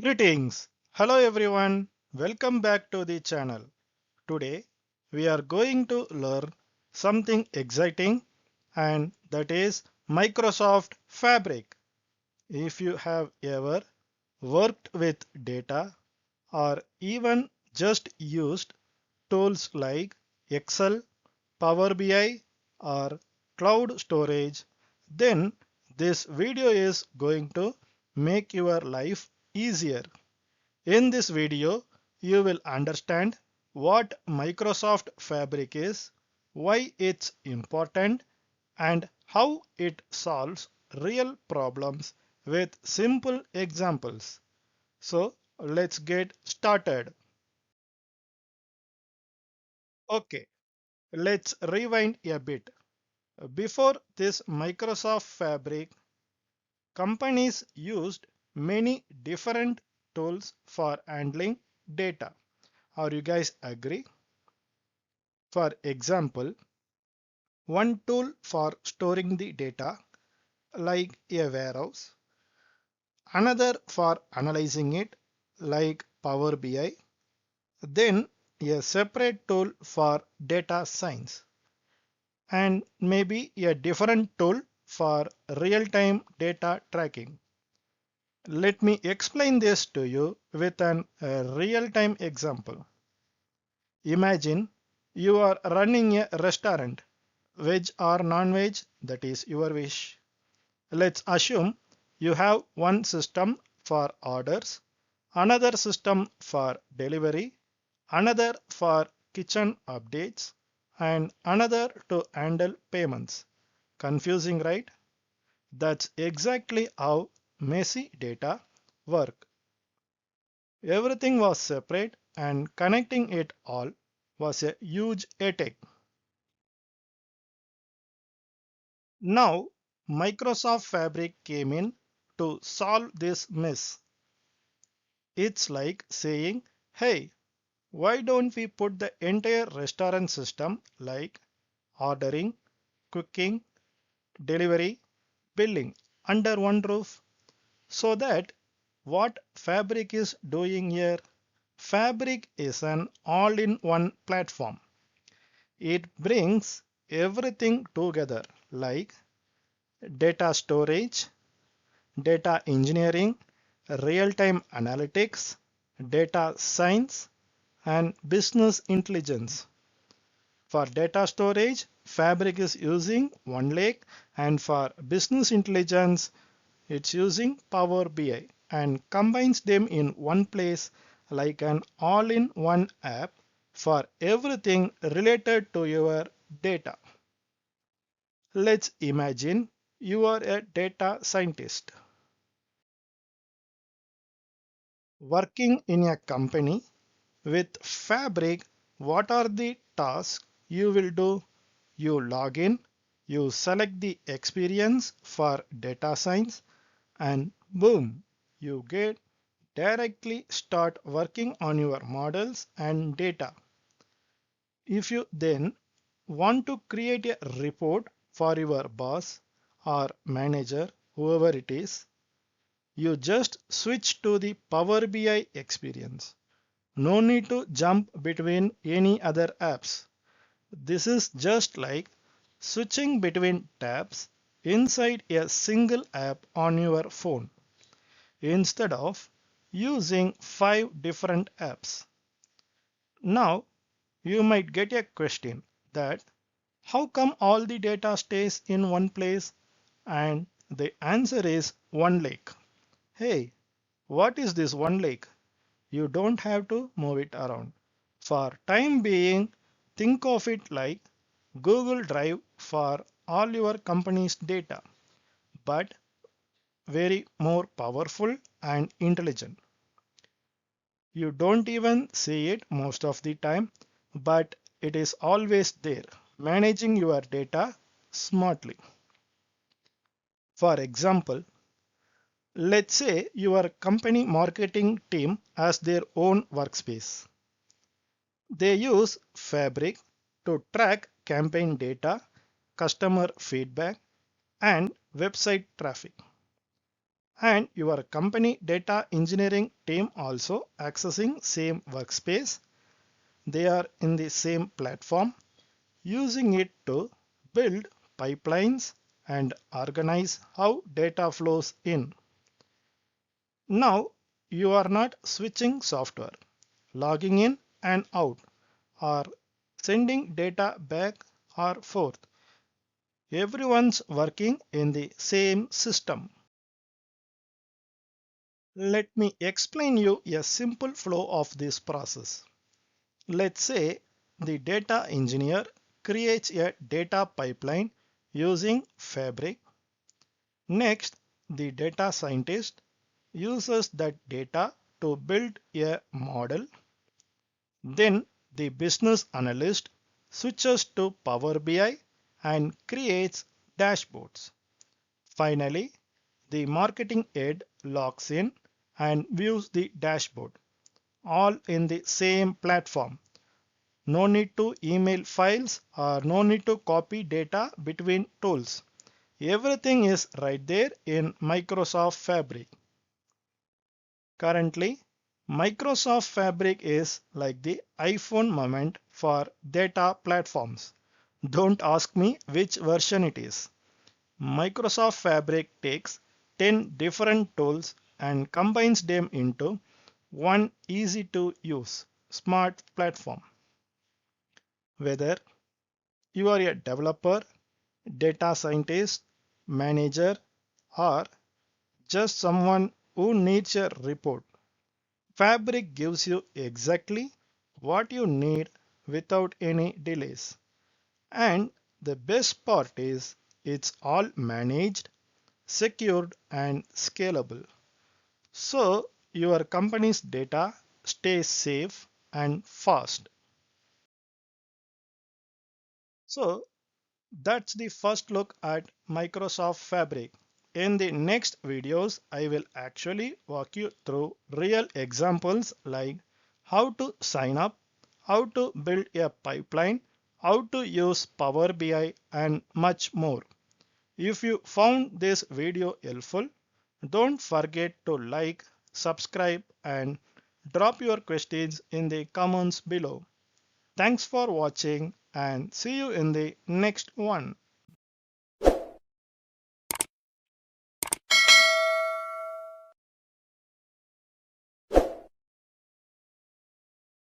Greetings. Hello everyone. Welcome back to the channel. Today we are going to learn something exciting, and that is Microsoft Fabric. If you have ever worked with data or even just used tools like Excel, Power BI or cloud storage, then this video is going to make your life easier. In this video, you will understand what Microsoft Fabric is, why it's important, and how it solves real problems with simple examples. So let's get started. Okay, let's rewind a bit. Before this Microsoft Fabric, companies used many different tools for handling data. Are you guys agree? For example, one tool for storing the data, like a warehouse, another for analyzing it, like Power BI, then a separate tool for data science, and maybe a different tool for real-time data tracking. Let me explain this to you with an real-time example. Imagine you are running a restaurant, veg or non-veg, that is your wish. Let's assume you have one system for orders, another system for delivery, another for kitchen updates, and another to handle payments. Confusing, right? That's exactly how messy data work. Everything was separate and connecting it all was a huge headache. Now, Microsoft Fabric came in to solve this mess. It's like saying, hey, why don't we put the entire restaurant system like ordering, cooking, delivery, billing under one roof? So that what Fabric is doing here, Fabric is an all-in-one platform. It brings everything together like data storage, data engineering, real-time analytics, data science, and business intelligence. For data storage, Fabric is using OneLake, and for business intelligence, it's using Power BI and combines them in one place like an all-in-one app for everything related to your data. Let's imagine you are a data scientist working in a company with Fabric. What are the tasks you will do? You log in, you select the experience for data science, and boom, you get directly start working on your models and data. If you then want to create a report for your boss or manager, whoever it is, you just switch to the Power BI experience. No need to jump between any other apps. This is just like switching between tabs inside a single app on your phone instead of using 5 different apps. Now, you might get a question that how come all the data stays in one place? And the answer is OneLake. Hey, what is this OneLake? You don't have to move it around. For time being, think of it like Google Drive for all your company's data, but very more powerful and intelligent. You don't even see it most of the time, but it is always there, managing your data smartly. For example, let's say your company marketing team has their own workspace. They use Fabric to track campaign data, customer feedback, and website traffic. and your company data engineering team also accessing same workspace. They are in the same platform, using it to build pipelines and organize how data flows in. Now you are not switching software, logging in and out, or sending data back or forth. Everyone's working in the same system. Let me explain you a simple flow of this process. Let's say the data engineer creates a data pipeline using Fabric. Next, the data scientist uses that data to build a model. Then the business analyst switches to Power BI and creates dashboards. Finally, the marketing head logs in and views the dashboard, all in the same platform. No need to email files or no need to copy data between tools. Everything is right there in Microsoft Fabric. Currently, Microsoft Fabric is like the iPhone moment for data platforms. Don't ask me which version it is. Microsoft Fabric takes 10 different tools and combines them into one easy to use smart platform. Whether you are a developer, data scientist, manager, or just someone who needs a report, Fabric gives you exactly what you need without any delays. And the best part is it's all managed, secured, and scalable. So your company's data stays safe and fast. So that's the first look at Microsoft Fabric. In the next videos, I will actually walk you through real examples like how to sign up, how to build a pipeline, how to use Power BI, and much more. If you found this video helpful, don't forget to like, subscribe, and drop your questions in the comments below. Thanks for watching and see you in the next one.